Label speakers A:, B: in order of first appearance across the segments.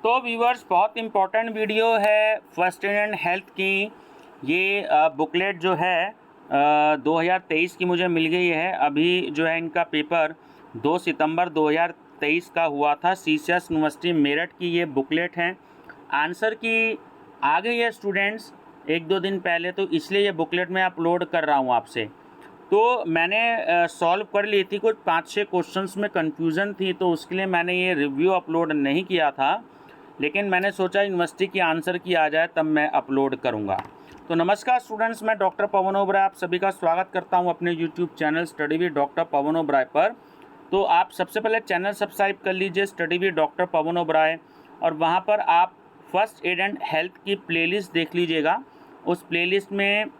A: तो व्यूवर्स, बहुत important video है फर्स्ट एड हेल्थ की। ये बुकलेट जो है 2023 की मुझे मिल गई है। अभी जो है इनका पेपर 2 सितंबर 2023 का हुआ था। सीसीएस यूनिवर्सिटी मेरठ की ये बुकलेट है। आंसर की आ गई है स्टूडेंट्स 1-2 दिन पहले, तो इसलिए ये बुकलेट मैं अपलोड कर रहा हूँ आपसे। तो मैंने सॉल्व कर ली थी, कुछ 5-6 क्वेश्चंस में कन्फ्यूज़न थी, तो उसके लिए मैंने ये रिव्यू अपलोड नहीं किया था, लेकिन मैंने सोचा यूनिवर्सिटी की आंसर की आ जाए तब मैं अपलोड करूँगा। तो नमस्कार स्टूडेंट्स, मैं डॉक्टर पवन ओबराय आप सभी का स्वागत करता हूँ अपने YouTube channel study with doctor Pawan Oberoi पर। तो आप सबसे पहले चैनल सब्सक्राइब कर लीजिए study with doctor Pawan Oberoi, और वहाँ पर आप फर्स्ट एड एंड हेल्थ की प्लेलिस्ट देख लीजिएगा। उस प्लेलिस्ट में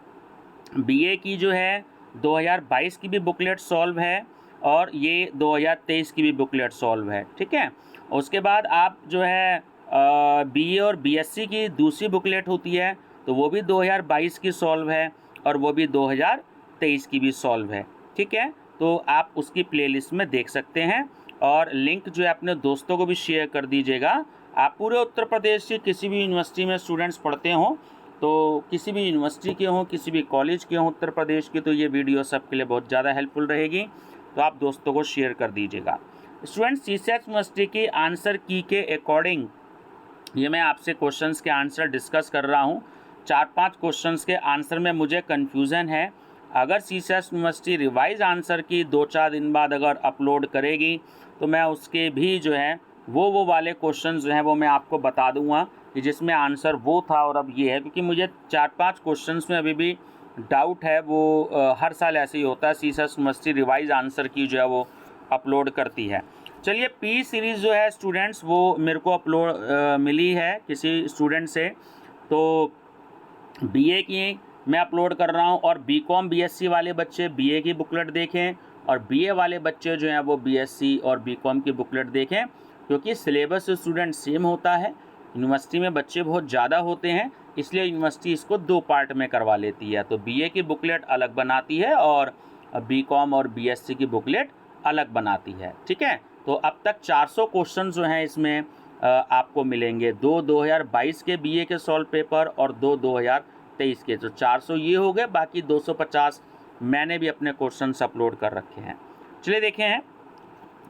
A: बीए की जो है 2022 की भी बुकलेट सॉल्व है और ये 2023 की भी बुकलेट सॉल्व है, ठीक है। उसके बाद आप जो है बीए और बीएससी की दूसरी बुकलेट होती है, तो वो भी 2022 की सॉल्व है और वो भी 2023 की भी सॉल्व है, ठीक है। तो आप उसकी प्लेलिस्ट में देख सकते हैं, और लिंक जो है अपने दोस्तों को भी शेयर कर दीजिएगा। आप पूरे उत्तर प्रदेश की किसी भी यूनिवर्सिटी में स्टूडेंट्स पढ़ते हों, तो किसी भी यूनिवर्सिटी के हों, किसी भी कॉलेज के हों उत्तर प्रदेश के, तो ये वीडियो सबके लिए बहुत ज़्यादा हेल्पफुल रहेगी, तो आप दोस्तों को शेयर कर दीजिएगा। स्टूडेंट्स, सीसीएस यूनिवर्सिटी की आंसर की के अकॉर्डिंग ये मैं आपसे क्वेश्चंस के आंसर डिस्कस कर रहा हूँ। 4-5 क्वेश्चंस के आंसर में मुझे कन्फ्यूज़न है। अगर सीसीएस यूनिवर्सिटी रिवाइज आंसर की 2-4 दिन बाद अगर अपलोड करेगी, तो मैं उसके भी जो है वो वाले क्वेश्चंस जो हैं वो मैं आपको बता दूंगा कि जिसमें आंसर वो था और अब ये है, क्योंकि मुझे 4-5 क्वेश्चंस में अभी भी डाउट है। वो हर साल ऐसे ही होता है, सीसीएस यूनिवर्सिटी रिवाइज आंसर की जो है वो अपलोड करती है। चलिए, पी सीरीज़ जो है स्टूडेंट्स वो मेरे को अपलोड मिली है किसी स्टूडेंट से, तो बीए की मैं अपलोड कर रहा हूँ, और बीकॉम बीएससी वाले बच्चे बीए की बुकलेट देखें, और बीए वाले बच्चे जो हैं वो बीएससी और बीकॉम की बुकलेट देखें, क्योंकि सिलेबस स्टूडेंट सेम होता है। यूनिवर्सिटी में बच्चे बहुत ज़्यादा होते हैं, इसलिए यूनिवर्सिटी इसको 2 पार्ट में करवा लेती है। तो बीए की बुकलेट अलग बनाती है और बीकॉम और बीएससी की बुकलेट अलग बनाती है, ठीक है। तो अब तक 400 क्वेश्चन जो हैं इसमें आपको मिलेंगे। 2 2022 के बीए के सॉल्व पेपर और 2 2023 के, तो 400 ये हो गए, बाकी 250 मैंने भी अपने क्वेश्चंस अपलोड कर रखे हैं। चलिए देखें हैं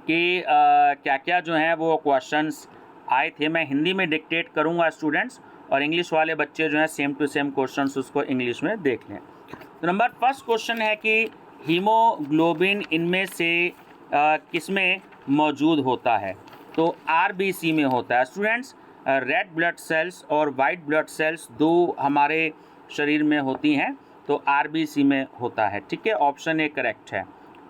A: कि क्या क्या जो हैं वो क्वेश्चंस आए थे। मैं हिंदी में डिक्टेट करूंगा स्टूडेंट्स, और इंग्लिश वाले बच्चे जो हैं सेम टू सेम क्वेश्चंस उसको इंग्लिश में देख लें। तो नंबर फर्स्ट क्वेश्चन है कि हीमोग्लोबिन इनमें से किसमें मौजूद होता है? तो आरबीसी में होता है स्टूडेंट्स। रेड ब्लड सेल्स और वाइट ब्लड सेल्स 2 हमारे शरीर में होती हैं, तो आरबीसी में होता है, ठीक है। ऑप्शन ए करेक्ट है।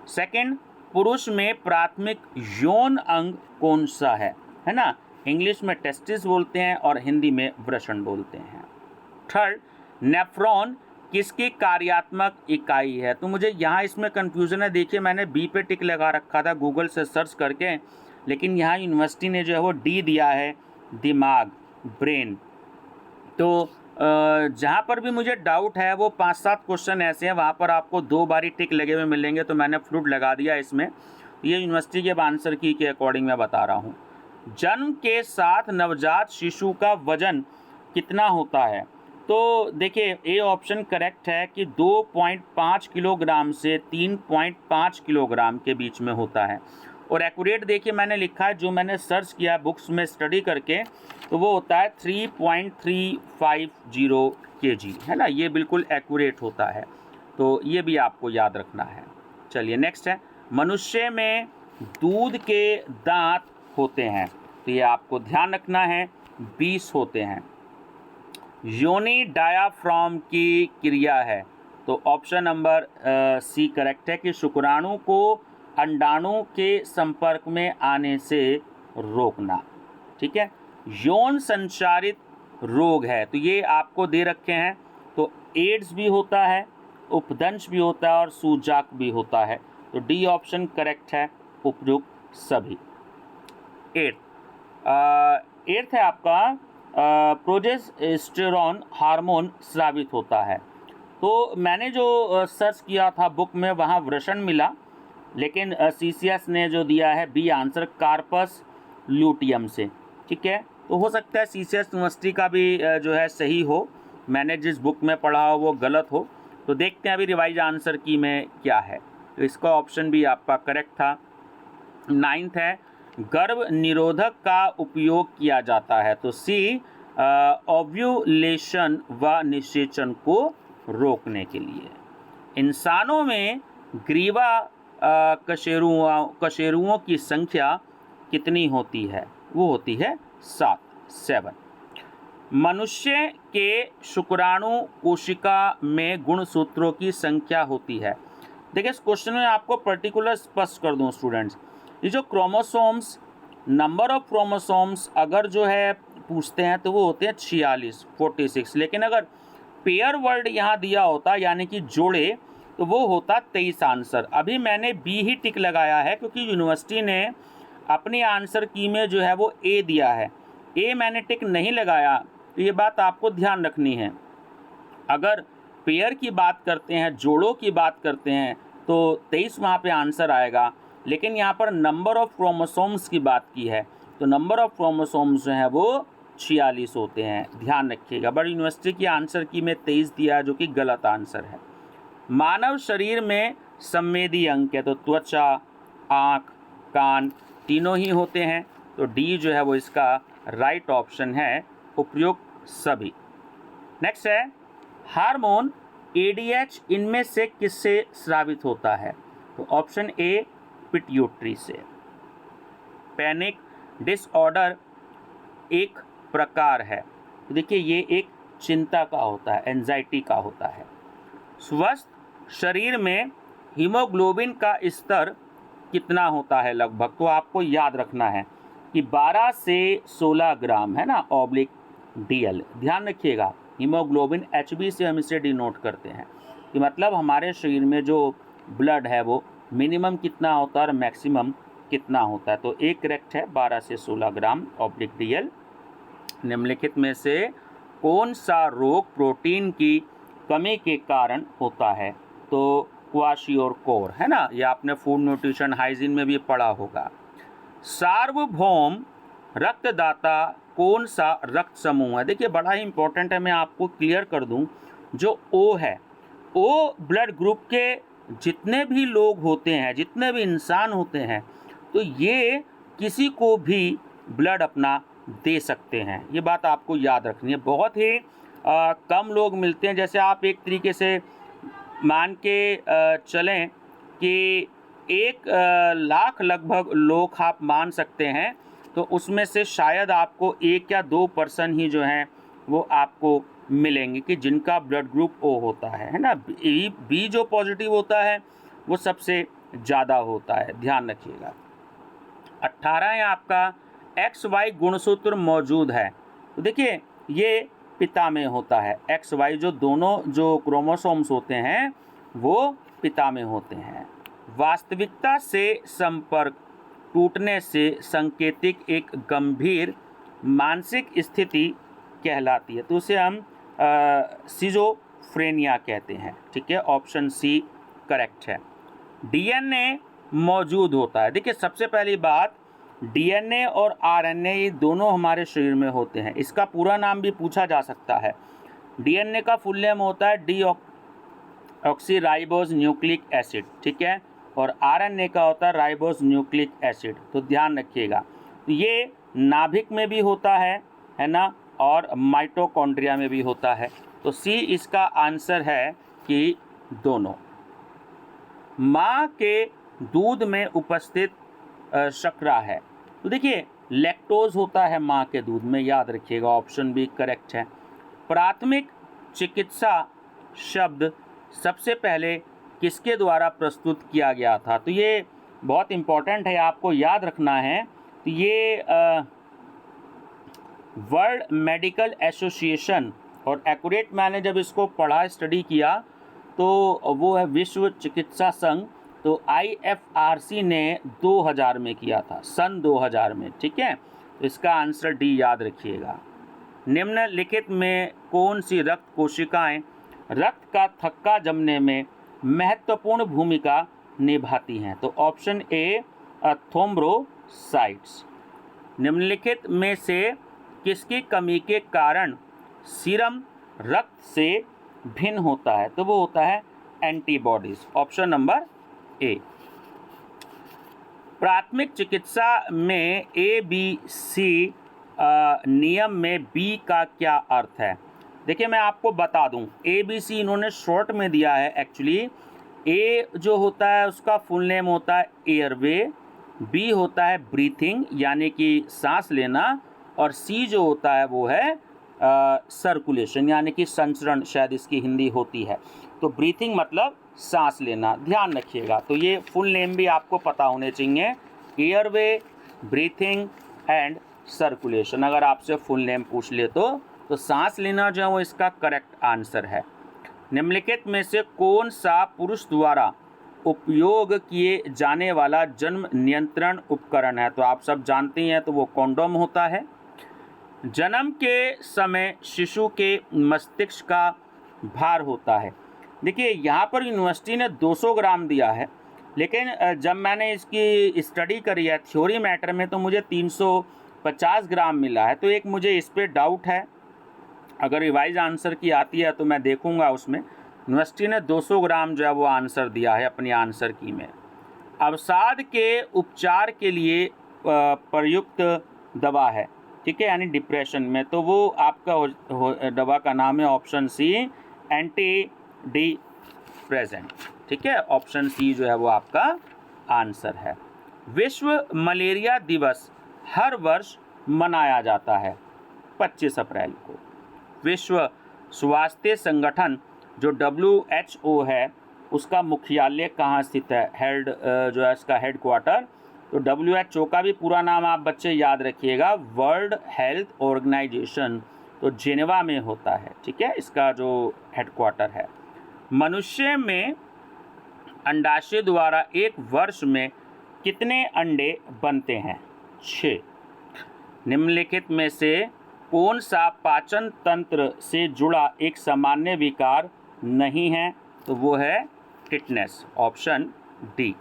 A: सेकंड, पुरुष में प्राथमिक यौन अंग कौन सा है ना? इंग्लिश में टेस्टिस बोलते हैं और हिंदी में वृषण बोलते हैं। थर्ड, नेफ्रॉन किसकी कार्यात्मक इकाई है? तो मुझे यहाँ इसमें कन्फ्यूज़न है। देखिए, मैंने बी पे टिक लगा रखा था गूगल से सर्च करके, लेकिन यहाँ यूनिवर्सिटी ने जो है वो डी दिया है, दिमाग, ब्रेन। तो जहाँ पर भी मुझे डाउट है वो 5-7 क्वेश्चन ऐसे हैं, वहाँ पर आपको 2 बारी टिक लगे हुए मिलेंगे, तो मैंने फ्लूट लगा दिया इसमें। ये यूनिवर्सिटी के आंसर की के अकॉर्डिंग मैं बता रहा हूँ। जन्म के साथ नवजात शिशु का वजन कितना होता है? तो देखिए, ए ऑप्शन करेक्ट है कि 2.5 किलोग्राम से 3.5 किलोग्राम के बीच में होता है। और एक्यूरेट देखिए मैंने लिखा है, जो मैंने सर्च किया बुक्स में स्टडी करके, तो वो होता है 3.350 kg, है ना। ये बिल्कुल एक्यूरेट होता है, तो ये भी आपको याद रखना है। चलिए नेक्स्ट है, मनुष्य में दूध के दांत होते हैं, तो ये आपको ध्यान रखना है, 20 होते हैं। योनि डायाफ्राम की क्रिया है, तो ऑप्शन नंबर सी करेक्ट है कि शुक्राणु को अंडाणु के संपर्क में आने से रोकना, ठीक है। यौन संचारित रोग है, तो ये आपको दे रखे हैं, तो एड्स भी होता है, उपदंश भी होता है और सूजक भी होता है, तो डी ऑप्शन करेक्ट है, उपयुक्त सभी। एट्थ है आपका, प्रोजेस्टेरॉन हार्मोन स्रावित होता है। तो मैंने जो सर्च किया था बुक में वहाँ वृषण मिला, लेकिन सीसीएस ने जो दिया है बी आंसर कार्पस ल्यूटियम से, ठीक है। तो हो सकता है सीसीएस यूनिवर्सिटी का भी जो है सही हो, मैंने जिस बुक में पढ़ा हो वो गलत हो। तो देखते हैं अभी रिवाइज आंसर की में क्या है। तो इसका ऑप्शन भी आपका करेक्ट था। 9th है, गर्भ निरोधक का उपयोग किया जाता है। तो सी, ओव्यूलेशन व निषेचन को रोकने के लिए। इंसानों में ग्रीवा कशेरुओं की संख्या कितनी होती है? वो होती है 7। मनुष्य के शुक्राणु कोशिका में गुणसूत्रों की संख्या होती है। देखिए इस क्वेश्चन में आपको पर्टिकुलर स्पष्ट कर दूं स्टूडेंट्स, ये जो क्रोमोसोम्स, नंबर ऑफ क्रोमोसोम्स अगर जो है पूछते हैं तो वो होते हैं 46, लेकिन अगर पेयर वर्ड यहाँ दिया होता यानी कि जोड़े तो वो होता 23 आंसर। अभी मैंने बी ही टिक लगाया है क्योंकि यूनिवर्सिटी ने अपनी आंसर की में जो है वो ए दिया है, ए मैंने टिक नहीं लगाया। तो ये बात आपको ध्यान रखनी है। अगर पेयर की बात करते हैं, जोड़ों की बात करते हैं तो 23 वहाँ पे आंसर आएगा, लेकिन यहाँ पर नंबर ऑफ़ क्रोमोसोम्स की बात की है तो नंबर ऑफ़ क्रोमोसोम्स जो है वो 46 होते हैं, ध्यान रखिएगा। बट यूनिवर्सिटी की आंसर की में 23 दिया जो कि गलत आंसर है। मानव शरीर में संवेदी अंग है तो त्वचा, आँख, कान तीनों ही होते हैं, तो डी जो है वो इसका राइट ऑप्शन है, उपयुक्त सभी। नेक्स्ट है, हार्मोन एडीएच इनमें से किससे स्रावित होता है? तो ऑप्शन ए पिट्यूटरी से। पैनिक डिसऑर्डर एक प्रकार है, तो देखिए ये एक चिंता का होता है, एंजाइटी का होता है। स्वस्थ शरीर में हीमोग्लोबिन का स्तर कितना होता है लगभग? तो आपको याद रखना है कि 12 से 16 ग्राम है ना, ऑब्लिक डीएल, ध्यान रखिएगा। हीमोग्लोबिन एचबी से हम इसे डिनोट करते हैं कि मतलब हमारे शरीर में जो ब्लड है वो मिनिमम कितना होता है और मैक्सिमम कितना होता है। तो एक करेक्ट है 12 से 16 ग्राम ऑब्लिक डीएल। निम्नलिखित में से कौन सा रोग प्रोटीन की कमी के कारण होता है? तो क्वाशियोरकोर है ना, ये आपने फूड न्यूट्रिशन हाइजीन में भी पढ़ा होगा। सार्वभौम रक्तदाता कौन सा रक्त समूह है? देखिए बड़ा ही इंपॉर्टेंट है, मैं आपको क्लियर कर दूं। जो ओ है, ओ ब्लड ग्रुप के जितने भी लोग होते हैं, जितने भी इंसान होते हैं, तो ये किसी को भी ब्लड अपना दे सकते हैं, ये बात आपको याद रखनी है। बहुत ही कम लोग मिलते हैं, जैसे आप एक तरीके से मान के चलें कि 1 लाख लगभग लोग आप मान सकते हैं, तो उसमें से शायद आपको 1 या 2% ही जो हैं वो आपको मिलेंगे कि जिनका ब्लड ग्रुप ओ होता है ना। बी जो पॉजिटिव होता है वो सबसे ज़्यादा होता है, ध्यान रखिएगा। 18 है आपका, XY गुणसूत्र मौजूद है, तो देखिए ये पिता में होता है। XY जो दोनों जो क्रोमोसोम्स होते हैं वो पिता में होते हैं। वास्तविकता से संपर्क टूटने से संकेतिक एक गंभीर मानसिक स्थिति कहलाती है, तो उसे हम सिजोफ्रेनिया कहते हैं, ठीक है। ऑप्शन सी करेक्ट है। डीएनए मौजूद होता है, देखिए सबसे पहली बात, डीएनए और आरएनए ये दोनों हमारे शरीर में होते हैं। इसका पूरा नाम भी पूछा जा सकता है। डीएनए का फुल नेम होता है डीऑक्सीराइबोज न्यूक्लिक एसिड, ठीक है, और आरएनए का होता है राइबोज न्यूक्लिक एसिड, तो ध्यान रखिएगा। तो ये नाभिक में भी होता है ना, और माइटोकॉन्ड्रिया में भी होता है, तो सी इसका आंसर है कि दोनों। माँ के दूध में उपस्थित शर्करा है, तो देखिए लैक्टोज होता है माँ के दूध में, याद रखिएगा, ऑप्शन बी करेक्ट है। प्राथमिक चिकित्सा शब्द सबसे पहले किसके द्वारा प्रस्तुत किया गया था? तो ये बहुत इम्पॉर्टेंट है, आपको याद रखना है। तो ये वर्ल्ड मेडिकल एसोसिएशन, और एक्यूरेट मैंने जब इसको पढ़ा, स्टडी किया, तो वो है विश्व चिकित्सा संघ, तो IFRC ने 2000 में किया था, सन 2000 में, ठीक है। तो इसका आंसर डी याद रखिएगा। निम्नलिखित में कौन सी रक्त कोशिकाएं रक्त का थक्का जमने में महत्वपूर्ण भूमिका निभाती हैं? तो ऑप्शन ए थ्रोम्बोसाइट्स। निम्नलिखित में से किसकी कमी के कारण सीरम रक्त से भिन्न होता है? तो वो होता है एंटीबॉडीज, ऑप्शन नंबर ए। प्राथमिक चिकित्सा में ABC नियम में बी का क्या अर्थ है? देखिए मैं आपको बता दूं, ABC इन्होंने शॉर्ट में दिया है। एक्चुअली ए जो होता है उसका फुल नेम होता है एयरवे, बी होता है ब्रीथिंग यानी कि सांस लेना, और सी जो होता है वो है सर्कुलेशन यानी कि संचरण, शायद इसकी हिंदी होती है। तो ब्रीथिंग मतलब सांस लेना, ध्यान रखिएगा। तो ये फुल नेम भी आपको पता होने चाहिए, एयरवे, ब्रीथिंग एंड सर्कुलेशन। अगर आपसे फुल नेम पूछ ले तो सांस लेना जो है वो इसका करेक्ट आंसर है। निम्नलिखित में से कौन सा पुरुष द्वारा उपयोग किए जाने वाला जन्म नियंत्रण उपकरण है? तो आप सब जानते हैं, तो वो कॉन्डोम होता है। जन्म के समय शिशु के मस्तिष्क का भार होता है। देखिए यहाँ पर यूनिवर्सिटी ने 200 ग्राम दिया है, लेकिन जब मैंने इसकी स्टडी करी है थ्योरी मैटर में तो मुझे 350 ग्राम मिला है। तो एक मुझे इस पर डाउट है, अगर रिवाइज आंसर की आती है तो मैं देखूंगा उसमें। यूनिवर्सिटी ने 200 ग्राम जो है वो आंसर दिया है अपनी आंसर की में। अवसाद के उपचार के लिए प्रयुक्त दवा है, ठीक है, यानी डिप्रेशन में, तो वो आपका दवा का नाम है ऑप्शन सी एंटी डिप्रेसेंट, ठीक है। ऑप्शन सी जो है वो आपका आंसर है। विश्व मलेरिया दिवस हर वर्ष मनाया जाता है 25 अप्रैल को। विश्व स्वास्थ्य संगठन जो WHO है उसका मुख्यालय कहाँ स्थित है? हेड जो है इसका हेड क्वार्टर, तो WHO का भी पूरा नाम आप बच्चे याद रखिएगा, वर्ल्ड हेल्थ ऑर्गेनाइजेशन, तो जेनेवा में होता है, ठीक है, इसका जो हेड क्वार्टर है। मनुष्य में अंडाशय द्वारा एक वर्ष में कितने अंडे बनते हैं? 6। निम्नलिखित में से कौन सा पाचन तंत्र से जुड़ा एक सामान्य विकार नहीं है? तो वो है टिटनेस, ऑप्शन डी।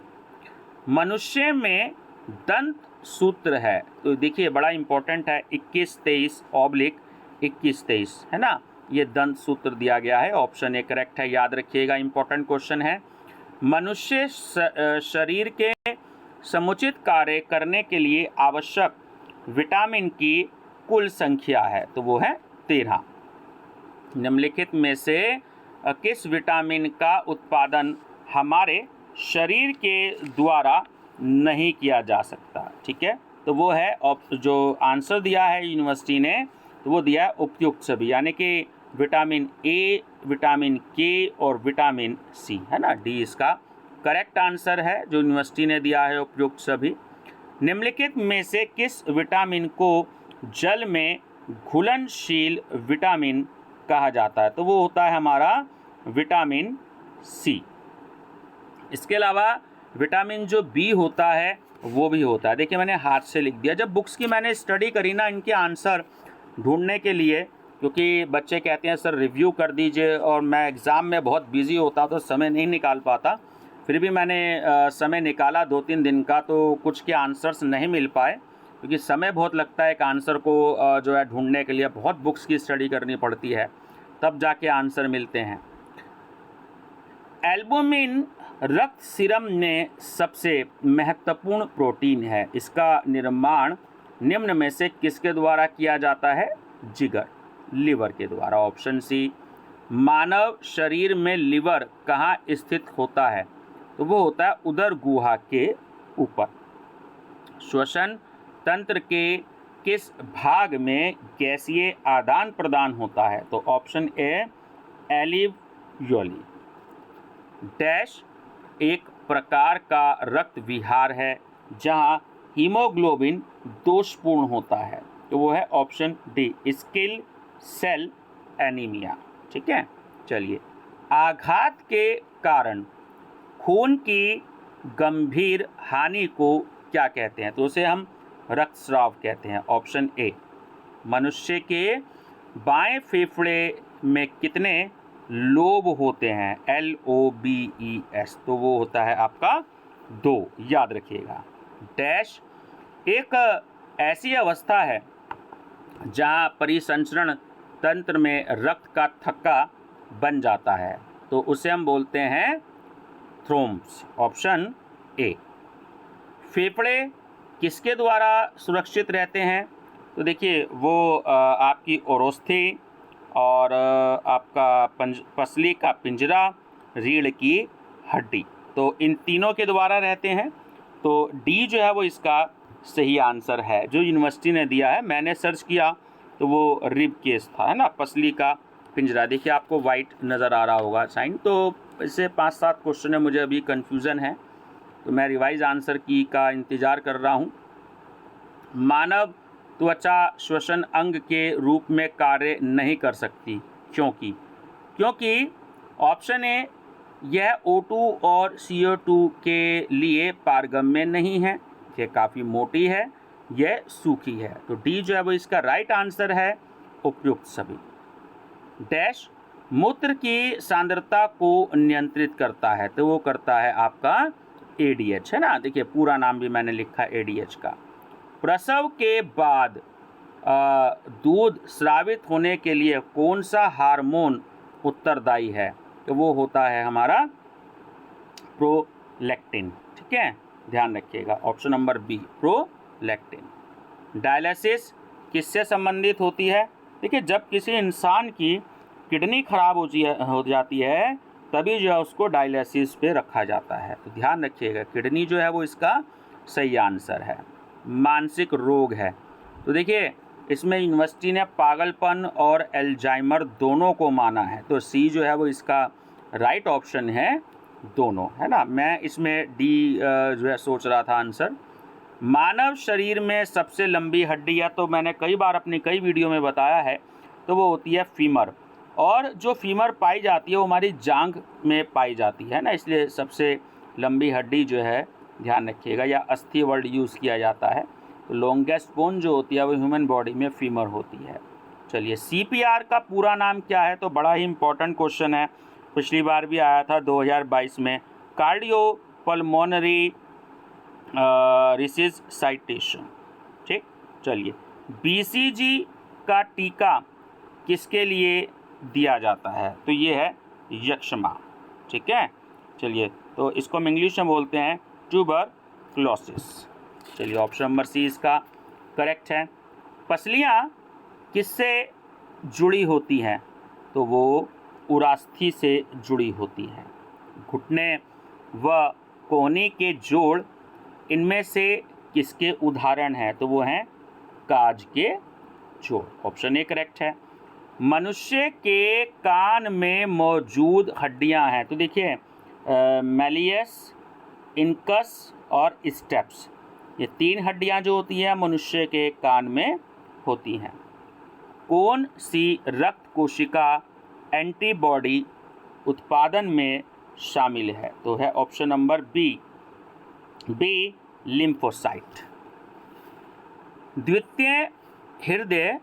A: मनुष्य में दंत सूत्र है, तो देखिए बड़ा इंपॉर्टेंट है, 21-23/21-23 है ना, ये दंत सूत्र दिया गया है, ऑप्शन ए करेक्ट है, याद रखिएगा, इंपॉर्टेंट क्वेश्चन है। मनुष्य शरीर के समुचित कार्य करने के लिए आवश्यक विटामिन की कुल संख्या है, तो वो है 13। निम्नलिखित में से किस विटामिन का उत्पादन हमारे शरीर के द्वारा नहीं किया जा सकता? ठीक है, तो वो है जो आंसर दिया है यूनिवर्सिटी ने, तो वो दिया है उपयुक्त सभी, यानी कि विटामिन ए, विटामिन के और विटामिन सी, है ना, डी इसका करेक्ट आंसर है जो यूनिवर्सिटी ने दिया है, उपयुक्त सभी। निम्नलिखित में से किस विटामिन को जल में घुलनशील विटामिन कहा जाता है? तो वो होता है हमारा विटामिन सी। इसके अलावा विटामिन जो बी होता है वो भी होता है, देखिए मैंने हाथ से लिख दिया। जब बुक्स की मैंने स्टडी करी ना इनके आंसर ढूंढने के लिए, क्योंकि बच्चे कहते हैं सर रिव्यू कर दीजिए, और मैं एग्ज़ाम में बहुत बिजी होता तो समय नहीं निकाल पाता, फिर भी मैंने समय निकाला 2-3 दिन का, तो कुछ के आंसर्स नहीं मिल पाए, क्योंकि समय बहुत लगता है एक आंसर को जो है ढूंढने के लिए, बहुत बुक्स की स्टडी करनी पड़ती है, तब जाके आंसर मिलते हैं। एल्बुमिन रक्त सीरम में सबसे महत्वपूर्ण प्रोटीन है, इसका निर्माण निम्न में से किसके द्वारा किया जाता है? जिगर, लिवर के द्वारा, ऑप्शन सी। मानव शरीर में लिवर कहाँ स्थित होता है? तो वो होता है उदर गुहा के ऊपर। श्वसन तंत्र के किस भाग में गैसीय आदान प्रदान होता है? तो ऑप्शन ए एलिवयोली। डैश एक प्रकार का रक्त विहार है जहां हीमोग्लोबिन दोषपूर्ण होता है, तो वो है option D sickle cell anaemia, ठीक है। चलिए, आघात के कारण खून की गंभीर हानि को क्या कहते हैं? तो उसे हम रक्तस्राव कहते हैं, ऑप्शन ए। मनुष्य के बाएं फेफड़े में कितने लोब होते हैं? LOBES, तो वो होता है आपका 2, याद रखिएगा। डैश एक ऐसी अवस्था है जहाँ परिसंचरण तंत्र में रक्त का थक्का बन जाता है, तो उसे हम बोलते हैं थ्रोम्ब्स। Option A. फेफड़े किसके द्वारा सुरक्षित रहते हैं? तो देखिए वो आपकी ओरोस्थी और आपका पसली का पिंजरा, रीढ़ की हड्डी, तो इन तीनों के द्वारा रहते हैं। तो डी जो है वो इसका सही आंसर है, जो यूनिवर्सिटी ने दिया है। मैंने सर्च किया तो वो रिब केस था, है ना, पसली का पिंजरा। देखिए आपको वाइट नज़र आ रहा होगा साइन। तो इससे 5-7 क्वेश्चन है, मुझे अभी कन्फ्यूज़न है, तो मैं रिवाइज आंसर की का इंतज़ार कर रहा हूँ। मानव त्वचा श्वसन अंग के रूप में कार्य नहीं कर सकती, क्योंकि ऑप्शन ए, यह O2 और CO2 के लिए पारगम्य नहीं है, यह काफ़ी मोटी है, यह सूखी है। तो डी जो है वो इसका राइट आंसर है, उपयुक्त सभी। डैश मूत्र की सांद्रता को नियंत्रित करता है, तो वो करता है आपका ADH, है ना। देखिए पूरा नाम भी मैंने लिखा ADH का। प्रसव के बाद दूध स्रावित होने के लिए कौन सा हार्मोन उत्तरदायी है? तो वो होता है हमारा प्रोलैक्टिन। ठीक है, ध्यान रखिएगा। Option number B, prolactin. Dialysis किससे संबंधित होती है? देखिए जब किसी इंसान की किडनी खराब हो जाती है, तभी जो है उसको डायलिसिस पे रखा जाता है। तो ध्यान रखिएगा, किडनी जो है वो इसका सही आंसर है। मानसिक रोग है, तो देखिए इसमें यूनिवर्सिटी ने पागलपन और एल्जाइमर दोनों को माना है, तो सी जो है वो इसका राइट ऑप्शन है, दोनों, है ना। मैं इसमें डी जो है सोच रहा था आंसर। मानव शरीर में सबसे लंबी हड्डी, या तो मैंने कई बार अपनी कई वीडियो में बताया है, तो वो होती है फीमर। और जो फीमर पाई जाती है वो हमारी जांघ में पाई जाती है ना, इसलिए सबसे लंबी हड्डी जो है, ध्यान रखिएगा, या अस्थि वर्ड यूज़ किया जाता है। तो लॉन्गेस्ट बोन जो होती है वो ह्यूमन बॉडी में फीमर होती है। चलिए CPR का पूरा नाम क्या है? तो बड़ा ही इंपॉर्टेंट क्वेश्चन है, पिछली बार भी आया था 2022 में। कार्डियोपल्मोनरी रिससिटाशन। ठीक, चलिए BCG का टीका किसके लिए दिया जाता है? तो ये है यक्ष्मा। ठीक है, चलिए तो इसको हम इंग्लिश में बोलते हैं ट्यूबरक्लोसिस। चलिए ऑप्शन नंबर सी इसका करेक्ट है। पसलियाँ किससे जुड़ी होती हैं? तो वो उरास्थि से जुड़ी होती हैं। घुटने व कोहनी के जोड़ इनमें से किसके उदाहरण हैं? तो वो हैं काज के जोड़। ऑप्शन ए करेक्ट है। मनुष्य के कान में मौजूद हड्डियां हैं, तो देखिए मैलियस, इनकस और स्टेप्स, ये 3 हड्डियां जो होती हैं मनुष्य के कान में होती हैं। कौन सी रक्त कोशिका एंटीबॉडी उत्पादन में शामिल है? तो है ऑप्शन नंबर बी, लिम्फोसाइट। द्वितीय हृदय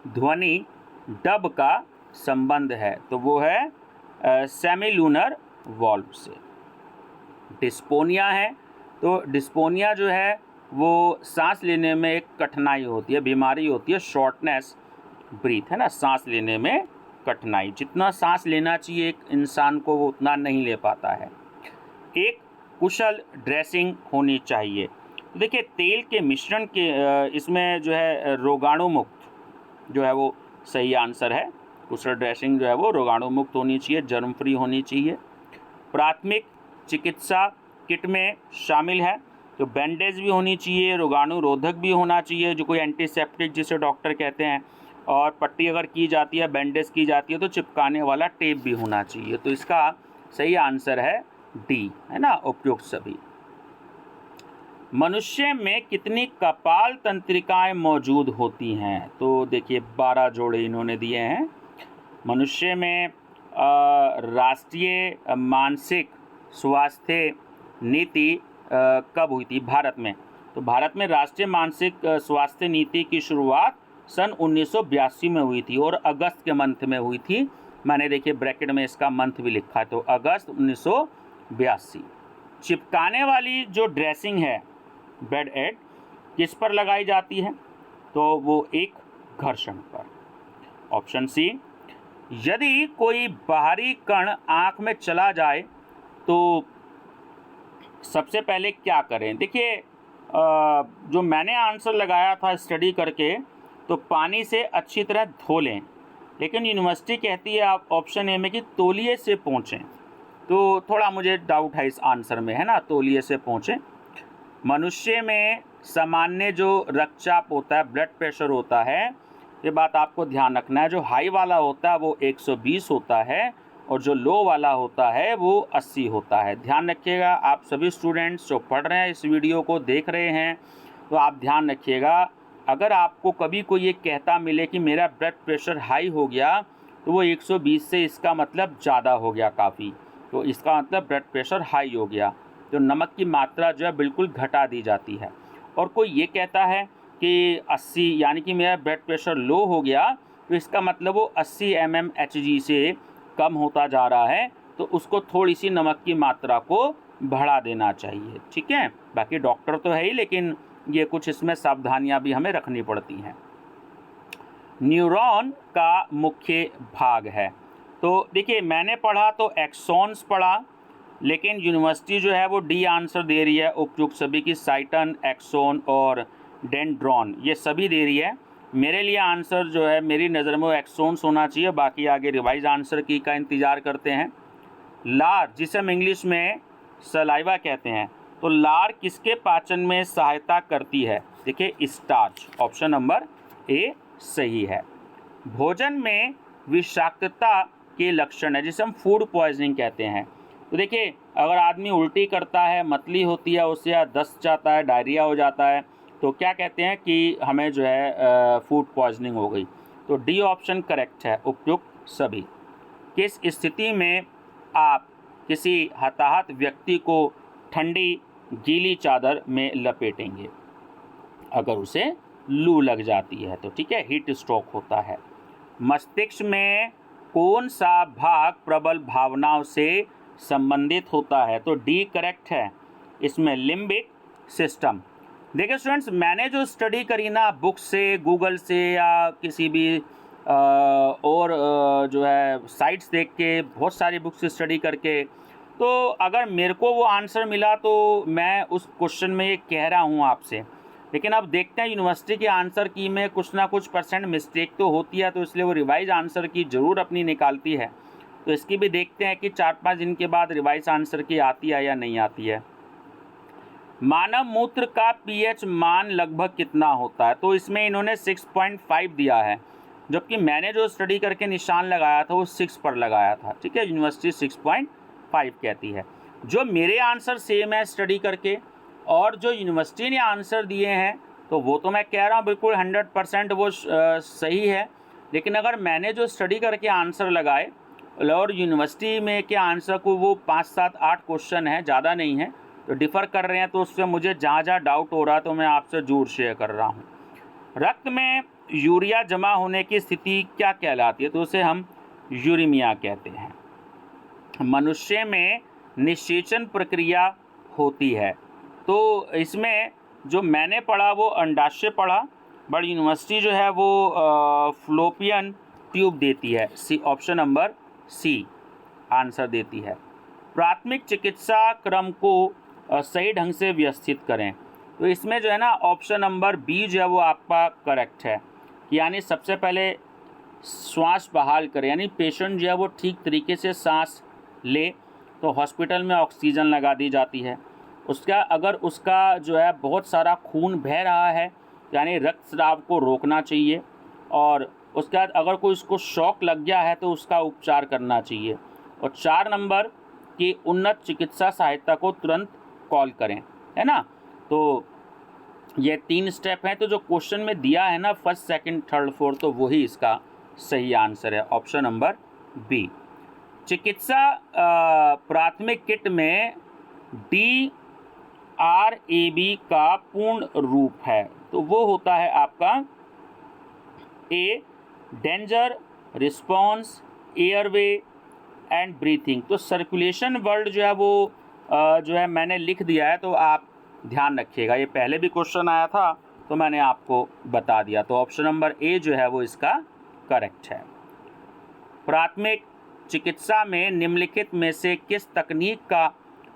A: ध्वनि डब का संबंध है, तो वो है सेमिलूनर वॉल्व से। डिस्पोनिया है, तो डिस्पोनिया जो है वो सांस लेने में एक कठिनाई होती है, बीमारी होती है, शॉर्टनेस ब्रीथ, है ना, सांस लेने में कठिनाई। जितना सांस लेना चाहिए एक इंसान को वो उतना नहीं ले पाता है। एक कुशल ड्रेसिंग होनी चाहिए, तो देखिए तेल के मिश्रण के इसमें जो है रोगाणु मुक्त जो है वो सही आंसर है। कुशल ड्रेसिंग जो है वो रोगाणु मुक्त होनी चाहिए, जर्म फ्री होनी चाहिए। प्राथमिक चिकित्सा किट में शामिल है, तो बैंडेज भी होनी चाहिए, रोगाणु रोधक भी होना चाहिए, जो कोई एंटीसेप्टिक जिसे डॉक्टर कहते हैं, और पट्टी अगर की जाती है, बैंडेज की जाती है, तो चिपकाने वाला टेप भी होना चाहिए। तो इसका सही आंसर है डी, है ना, उपयुक्त सभी। मनुष्य में कितनी कपाल तंत्रिकाएं मौजूद होती हैं? तो देखिए 12 जोड़े इन्होंने दिए हैं। मनुष्य में राष्ट्रीय मानसिक स्वास्थ्य नीति कब हुई थी भारत में? तो भारत में राष्ट्रीय मानसिक स्वास्थ्य नीति की शुरुआत सन 1982 में हुई थी, और अगस्त के मंथ में हुई थी। मैंने देखिए ब्रैकेट में इसका मंथ भी लिखा है, तो अगस्त 1982। चिपकाने वाली जो ड्रेसिंग है बेड एड किस पर लगाई जाती है? तो वो एक घर्षण पर। ऑप्शन सी, यदि कोई बाहरी कण आँख में चला जाए तो सबसे पहले क्या करें। देखिए जो मैंने आंसर लगाया था स्टडी करके, तो पानी से अच्छी तरह धो लें, लेकिन यूनिवर्सिटी कहती है आप ऑप्शन ए में कि तौलिए से पोंछें, तो थोड़ा मुझे डाउट है इस आंसर में, है ना, तौलिए से पोंछें। मनुष्य में सामान्य जो रक्तचाप होता है, ब्लड प्रेशर होता है, ये बात आपको ध्यान रखना है, जो हाई वाला होता है वो 120 होता है और जो लो वाला होता है वो 80 होता है। ध्यान रखिएगा, आप सभी स्टूडेंट्स जो पढ़ रहे हैं, इस वीडियो को देख रहे हैं, तो आप ध्यान रखिएगा, अगर आपको कभी कोई ये कहता मिले कि मेरा ब्लड प्रेशर हाई हो गया, तो वो 120 से इसका मतलब ज़्यादा हो गया काफ़ी, तो इसका मतलब ब्लड प्रेशर हाई हो गया, तो नमक की मात्रा जो है बिल्कुल घटा दी जाती है। और कोई ये कहता है कि 80 यानी कि मेरा ब्लड प्रेशर लो हो गया, तो इसका मतलब वो 80 mmHg से कम होता जा रहा है, तो उसको थोड़ी सी नमक की मात्रा को बढ़ा देना चाहिए। ठीक है, बाकी डॉक्टर तो है ही, लेकिन ये कुछ इसमें सावधानियां भी हमें रखनी पड़ती हैं। न्यूरॉन का मुख्य भाग है, तो देखिए मैंने पढ़ा तो एक्सॉन्स पढ़ा, लेकिन यूनिवर्सिटी जो है वो डी आंसर दे रही है उपयुक्त सभी की, साइटन, एक्सॉन और डेंड्रॉन ये सभी दे रही है। मेरे लिए आंसर जो है मेरी नज़र में वो एक्सॉन्स होना चाहिए, बाकी आगे रिवाइज आंसर की का इंतज़ार करते हैं। लार, जिसे हम इंग्लिश में सलाइवा कहते हैं, तो लार किसके पाचन में सहायता करती है। देखिए स्टार्च, ऑप्शन नंबर ए सही है। भोजन में विषाक्तता के लक्षण है, जिसे हम फूड पॉइजनिंग कहते हैं, तो देखिए अगर आदमी उल्टी करता है, मतली होती है उससे, या दस्त जाता है, डायरिया हो जाता है, तो क्या कहते हैं कि हमें जो है फूड पॉइजनिंग हो गई। तो डी ऑप्शन करेक्ट है, उपयुक्त सभी। किस स्थिति में आप किसी हताहत व्यक्ति को ठंडी गीली चादर में लपेटेंगे? अगर उसे लू लग जाती है तो, ठीक है, हीट स्ट्रोक होता है। मस्तिष्क में कौन सा भाग प्रबल भावनाओं से संबंधित होता है? तो डी करेक्ट है, इसमें लिम्बिक सिस्टम। देखिए स्टूडेंट्स, मैंने जो स्टडी करी ना बुक से, गूगल से, या किसी भी और जो है साइट्स देख के, बहुत सारी बुक्स से स्टडी करके, तो अगर मेरे को वो आंसर मिला तो मैं उस क्वेश्चन में ये कह रहा हूँ आपसे। लेकिन अब देखते हैं यूनिवर्सिटी के आंसर की में कुछ ना कुछ % मिस्टेक तो होती है, तो इसलिए वो रिवाइज आंसर की ज़रूर अपनी निकालती है। तो इसकी भी देखते हैं कि 4-5 दिन के बाद रिवाइज आंसर की आती है या नहीं आती है। मानव मूत्र का pH मान लगभग कितना होता है? तो इसमें इन्होंने 6.5 दिया है, जबकि मैंने जो स्टडी करके निशान लगाया था वो 6 पर लगाया था। ठीक है, यूनिवर्सिटी 6.5 कहती है। जो मेरे आंसर सेम है स्टडी करके, और जो यूनिवर्सिटी ने आंसर दिए हैं, तो वो तो मैं कह रहा हूँ बिल्कुल 100% वो सही है। लेकिन अगर मैंने जो स्टडी करके आंसर लगाए और यूनिवर्सिटी में के आंसर को वो 5, 7, 8 क्वेश्चन है, ज़्यादा नहीं है, तो डिफ़र कर रहे हैं, तो उससे मुझे जहाँ जहाँ डाउट हो रहा है तो मैं आपसे जरूर शेयर कर रहा हूँ। रक्त में यूरिया जमा होने की स्थिति क्या कहलाती है? तो उसे हम यूरेमिया कहते हैं। मनुष्य में निषेचन प्रक्रिया होती है, तो इसमें जो मैंने पढ़ा वो अंडाशय पढ़ा, बट यूनिवर्सिटी जो है वो फ्लोपियन ट्यूब देती है। सी, ऑप्शन नंबर सी आंसर देती है। प्राथमिक चिकित्सा क्रम को सही ढंग से व्यवस्थित करें, तो इसमें जो है ना ऑप्शन नंबर बी जो है वो आपका करेक्ट है, यानी सबसे पहले श्वास बहाल करें, यानी पेशेंट जो है वो ठीक तरीके से सांस ले तो हॉस्पिटल में ऑक्सीजन लगा दी जाती है। उसका अगर उसका जो है बहुत सारा खून बह रहा है, यानी रक्तस्राव को रोकना चाहिए, और उसके बाद अगर कोई उसको शॉक लग गया है तो उसका उपचार करना चाहिए। और 4 नंबर की उन्नत चिकित्सा सहायता को तुरंत कॉल करें, है ना। तो ये 3 स्टेप हैं, तो जो क्वेश्चन में दिया है ना 1st, 2nd, 3rd, 4th, तो वही इसका सही आंसर है, ऑप्शन नंबर बी। चिकित्सा प्राथमिक किट में DRAB का पूर्ण रूप है, तो वो होता है आपका uh, danger, response, airway and breathing. तो सर्कुलेशन वर्ड जो है वो जो है मैंने लिख दिया है, तो आप ध्यान रखिएगा, ये पहले भी क्वेश्चन आया था तो मैंने आपको बता दिया। तो ऑप्शन नंबर ए जो है वो इसका करेक्ट है। प्राथमिक चिकित्सा में निम्नलिखित में से किस तकनीक का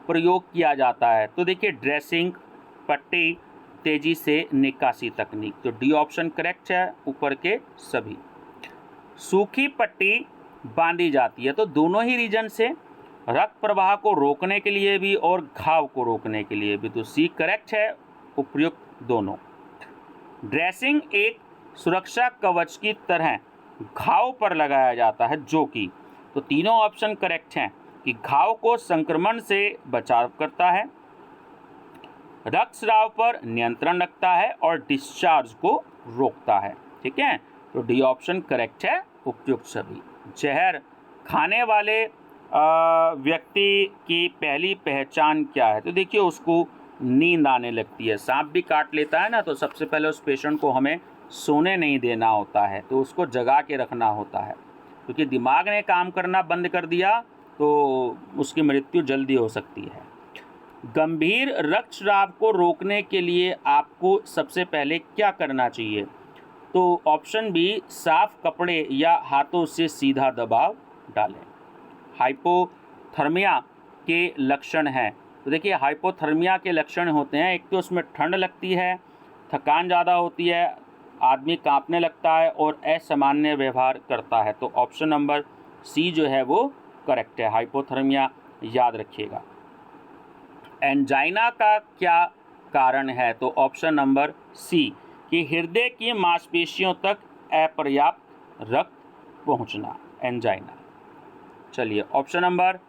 A: प्रयोग किया जाता है? तो देखिए, ड्रेसिंग, पट्टी, तेजी से निकासी तकनीक। तो डी ऑप्शन करेक्ट है, ऊपर के सभी। सूखी पट्टी बांधी जाती है तो दोनों ही रीजन से, रक्त प्रवाह को रोकने के लिए भी और घाव को रोकने के लिए भी। तो सी करेक्ट है, उपयुक्त दोनों। ड्रेसिंग एक सुरक्षा कवच की तरह घाव पर लगाया जाता है जो कि, तो तीनों ऑप्शन करेक्ट हैं कि घाव को संक्रमण से बचाव करता है, रक्तस्राव पर नियंत्रण रखता है और डिस्चार्ज को रोकता है। ठीक है, तो डी ऑप्शन करेक्ट है, उपयुक्त सभी। जहर खाने वाले व्यक्ति की पहली पहचान क्या है? तो देखिए, उसको नींद आने लगती है। सांप भी काट लेता है ना, तो सबसे पहले उस पेशेंट को हमें सोने नहीं देना होता है, तो उसको जगा के रखना होता है, क्योंकि दिमाग ने काम करना बंद कर दिया तो उसकी मृत्यु जल्दी हो सकती है। गंभीर रक्तस्राव को रोकने के लिए आपको सबसे पहले क्या करना चाहिए? तो ऑप्शन बी, साफ कपड़े या हाथों से सीधा दबाव डालें। हाइपोथर्मिया के लक्षण हैं, तो देखिए, हाइपोथर्मिया के लक्षण होते हैं, एक तो उसमें ठंड लगती है, थकान ज़्यादा होती है, आदमी कांपने लगता है और असामान्य व्यवहार करता है। तो ऑप्शन नंबर सी जो है वो करेक्ट है, हाइपोथर्मिया याद रखिएगा। एंजाइना का क्या कारण है? तो ऑप्शन नंबर सी कि हृदय की मांसपेशियों तक अपर्याप्त रक्त पहुंचना, एंजाइना। चलिए, ऑप्शन नंबर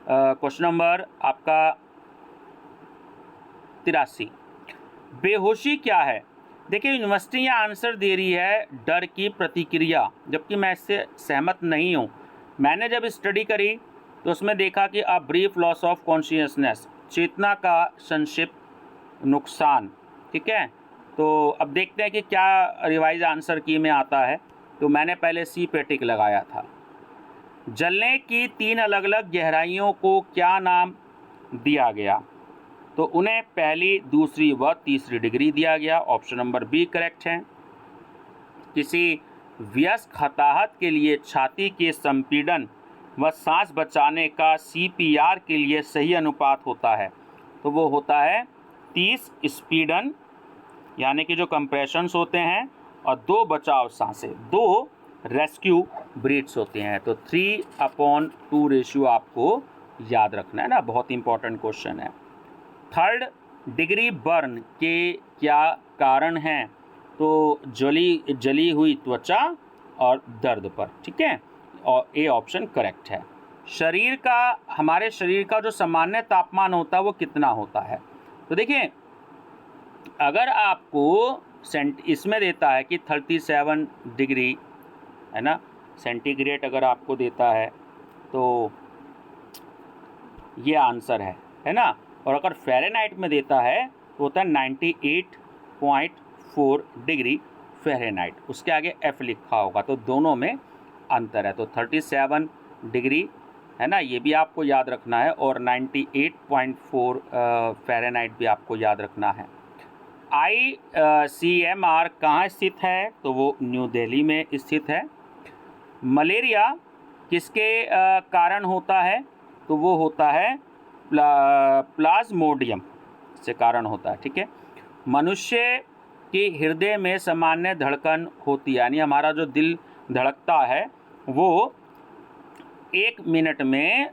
A: क्वेश्चन नंबर आपका 83, बेहोशी क्या है? देखिए, यूनिवर्सिटी यहाँ आंसर दे रही है डर की प्रतिक्रिया, जबकि मैं इससे सहमत नहीं हूँ। मैंने जब स्टडी करी तो उसमें देखा कि a brief loss of consciousness, चेतना का संक्षिप्त नुकसान। ठीक है, तो अब देखते हैं कि क्या रिवाइज आंसर की में आता है। तो मैंने पहले सी पे टिक लगाया था। जलने की 3 अलग अलग गहराइयों को क्या नाम दिया गया? तो उन्हें पहली, दूसरी व तीसरी डिग्री दिया गया। ऑप्शन नंबर बी करेक्ट है। किसी व्यस्क हताहत के लिए छाती के संपीड़न व सांस बचाने का CPR के लिए सही अनुपात होता है, तो वो होता है 30 स्पीडन, यानी कि जो कंप्रेशंस होते हैं, और 2 बचाव सांसें, 2 रेस्क्यू ब्रीथ्स होते हैं। तो 3/2 रेशियो आपको याद रखना है ना, बहुत इंपॉर्टेंट क्वेश्चन है। थर्ड डिग्री बर्न के क्या कारण हैं? तो जली हुई त्वचा और दर्द पर। ठीक है, और ए ऑप्शन करेक्ट है। हमारे शरीर का जो सामान्य तापमान होता है वो कितना होता है? तो देखिए, अगर आपको इसमें देता है कि 37 डिग्री है ना सेंटीग्रेड, अगर आपको देता है तो ये आंसर है ना, और अगर फ़ारेनहाइट में देता है तो होता है 98.4 डिग्री फ़ारेनहाइट, उसके आगे एफ लिखा होगा, तो दोनों में अंतर है। तो 37 डिग्री है ना, ये भी आपको याद रखना है, और 98.4 फ़ारेनहाइट भी आपको याद रखना है। ICMR कहाँ स्थित है? तो वो न्यू दिल्ली में स्थित है। मलेरिया किसके कारण होता है? तो वो होता है प्लाज्मोडियम से कारण होता है। ठीक है, मनुष्य के हृदय में सामान्य धड़कन होती है, यानी हमारा जो दिल धड़कता है वो 1 मिनट में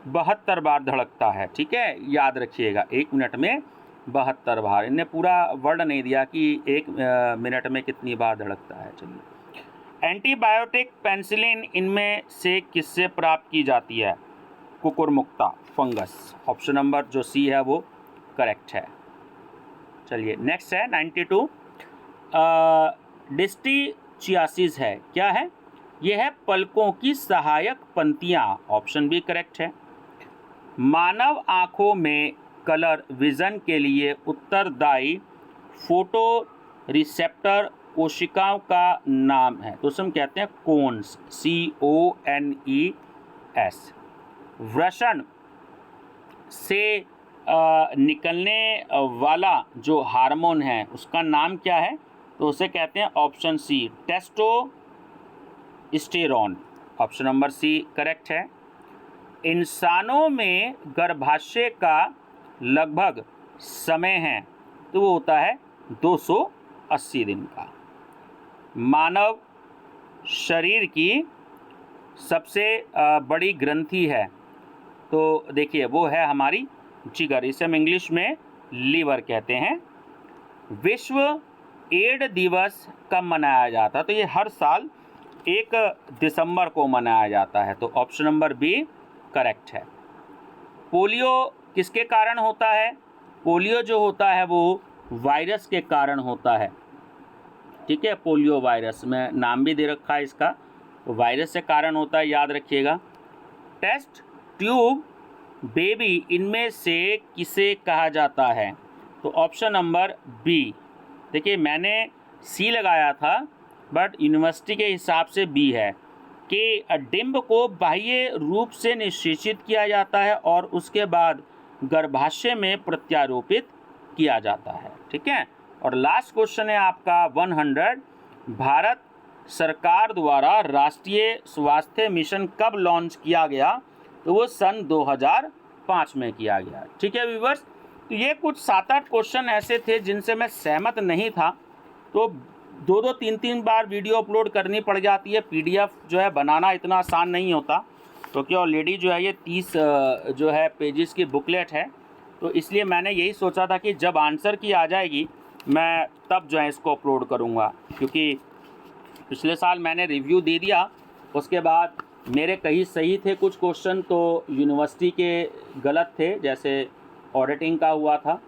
A: 72 बार धड़कता है। ठीक है, याद रखिएगा, 1 मिनट में 72 बार। इन्हें पूरा वर्ड नहीं दिया कि 1 मिनट में कितनी बार धड़कता है। चलिए, एंटीबायोटिक पेनिसिलिन इनमें से किससे प्राप्त की जाती है? कुकुरमुक्ता, फंगस। ऑप्शन नंबर जो सी है वो करेक्ट है। चलिए, नेक्स्ट है 92, डिस्टिचियासिस है, क्या है? यह है पलकों की सहायक पंक्तियाँ। ऑप्शन बी करेक्ट है। मानव आँखों में कलर विज़न के लिए उत्तरदायी फोटो रिसेप्टर कोशिकाओं का नाम है, तो उसे हम कहते हैं कोन्स, CONES। वृषण से निकलने वाला जो हार्मोन है उसका नाम क्या है? तो उसे कहते हैं option C testosterone. Option number C correct है। इंसानों में गर्भाशय का लगभग समय है तो वो होता है 280 दिन का। मानव शरीर की सबसे बड़ी ग्रंथि है तो देखिए वो है हमारी जिगर, इसे हम इंग्लिश में लीवर कहते हैं। विश्व एड्स दिवस कब मनाया जाता है? तो ये हर साल 1 दिसंबर को मनाया जाता है, तो ऑप्शन नंबर बी करेक्ट है। पोलियो किसके कारण होता है? पोलियो जो होता है वो वायरस के कारण होता है, ठीक है। पोलियो वायरस में नाम भी दे रखा है इसका, तो वायरस से कारण होता है, याद रखिएगा। टेस्ट ट्यूब बेबी इनमें से किसे कहा जाता है? तो ऑप्शन नंबर बी। देखिए मैंने सी लगाया था बट यूनिवर्सिटी के हिसाब से बी है कि डिंब को बाह्य रूप से निषेचित किया जाता है और उसके बाद गर्भाशय में प्रत्यारोपित किया जाता है, ठीक है। और लास्ट क्वेश्चन है आपका 100, भारत सरकार द्वारा राष्ट्रीय स्वास्थ्य मिशन कब लॉन्च किया गया? तो वो सन 2005 में किया गया, ठीक है व्यूअर्स। तो ये कुछ 7-8 क्वेश्चन ऐसे थे जिनसे मैं सहमत नहीं था, तो 2-2 3-3 बार वीडियो अपलोड करनी पड़ जाती है। पीडीएफ जो है बनाना इतना आसान नहीं होता, क्योंकि ऑलरेडी जो है ये 30 जो है पेजेस की बुकलेट है, तो इसलिए मैंने यही सोचा था कि जब आंसर की आ जाएगी मैं तब जो है इसको अपलोड करूँगा। क्योंकि पिछले साल मैंने रिव्यू दे दिया, उसके बाद मेरे कहीं सही थे कुछ क्वेश्चन तो यूनिवर्सिटी के गलत थे, जैसे ऑडिटिंग का हुआ था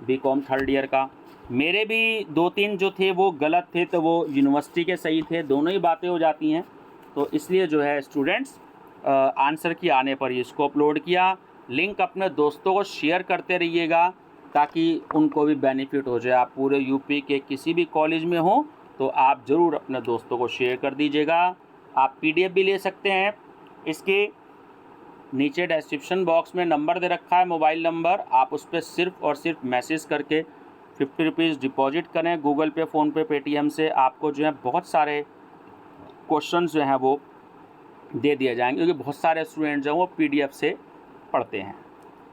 A: बीकॉम 3rd ईयर का, मेरे भी 2-3 जो थे वो गलत थे तो वो यूनिवर्सिटी के सही थे, दोनों ही बातें हो जाती हैं। तो इसलिए जो है स्टूडेंट्स आंसर की आने पर ही इसको अपलोड किया। लिंक अपने दोस्तों को शेयर करते रहिएगा ताकि उनको भी बेनिफिट हो जाए। आप पूरे यूपी के किसी भी कॉलेज में हो तो आप ज़रूर अपने दोस्तों को शेयर कर दीजिएगा। आप पीडीएफ भी ले सकते हैं, इसके नीचे डिस्क्रिप्शन बॉक्स में नंबर दे रखा है, मोबाइल नंबर, आप उस पर सिर्फ और सिर्फ मैसेज करके 50 रुपीज़ डिपॉजिट करें गूगल पे, फ़ोनपे, पेटीएम से। आपको जो है बहुत सारे क्वेश्चंस जो हैं वो दे दिए जाएंगे, क्योंकि बहुत सारे स्टूडेंट जो हैं वो पीडीएफ से पढ़ते हैं।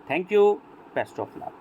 A: Thank you, best of luck.